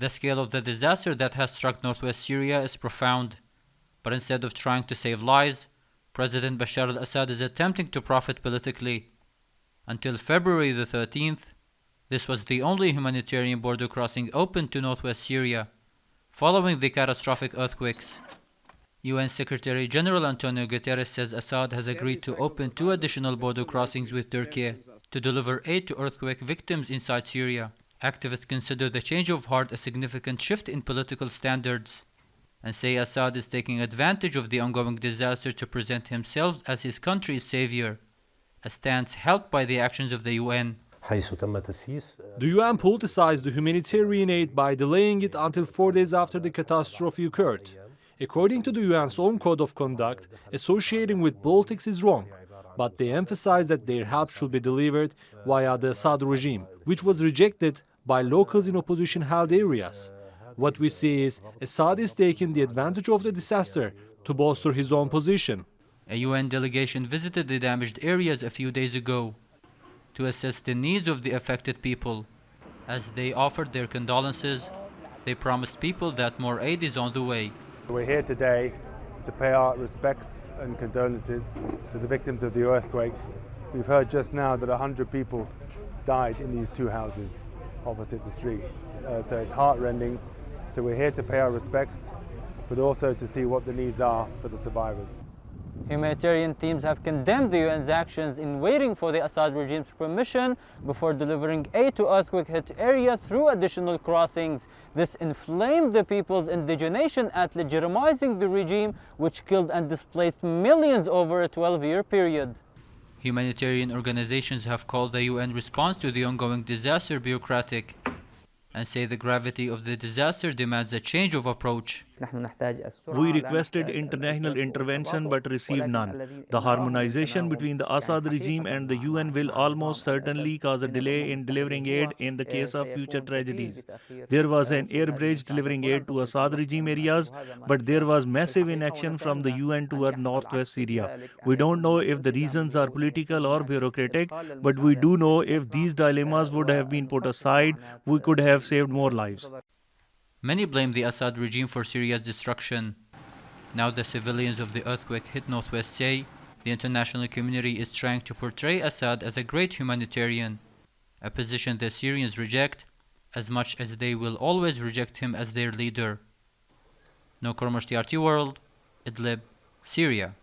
The scale of the disaster that has struck northwest Syria is profound, but instead of trying to save lives, President Bashar al-Assad is attempting to profit politically. Until February the 13th, this was the only humanitarian border crossing open to northwest Syria, following the catastrophic earthquakes. UN Secretary General Antonio Guterres says Assad has agreed to open 2 additional border crossings with Turkey to deliver aid to earthquake victims inside Syria. Activists consider the change of heart a significant shift in political standards and say Assad is taking advantage of the ongoing disaster to present himself as his country's savior, a stance helped by the actions of the UN. The UN politicized the humanitarian aid by delaying it until 4 days after the catastrophe occurred. According to the UN's own code of conduct, associating with politics is wrong, but they emphasize that their help should be delivered via the Assad regime, which was rejected by locals in opposition-held areas. What we see is Assad is taking the advantage of the disaster to bolster his own position. A UN delegation visited the damaged areas a few days ago to assess the needs of the affected people. As they offered their condolences, they promised people that more aid is on the way. We're here today to pay our respects and condolences to the victims of the earthquake. We've heard just now that 100 people died in these 2 houses opposite the street. So it's heartrending. So we're here to pay our respects, but also to see what the needs are for the survivors. Humanitarian teams have condemned the UN's actions in waiting for the Assad regime's permission before delivering aid to earthquake-hit area through additional crossings. This inflamed the people's indignation at legitimizing the regime, which killed and displaced millions over a 12-year period. Humanitarian organizations have called the UN response to the ongoing disaster bureaucratic and say the gravity of the disaster demands a change of approach. We requested international intervention but received none. The harmonization between the Assad regime and the UN will almost certainly cause a delay in delivering aid in the case of future tragedies. There was an air bridge delivering aid to Assad regime areas, but there was massive inaction from the UN toward northwest Syria. We don't know if the reasons are political or bureaucratic, but we do know if these dilemmas would have been put aside, we could have saved more lives. Many blame the Assad regime for Syria's destruction. Now the civilians of the earthquake-hit northwest say the international community is trying to portray Assad as a great humanitarian, a position the Syrians reject as much as they will always reject him as their leader. Nour, Qormosh, TRT World, Idlib, Syria.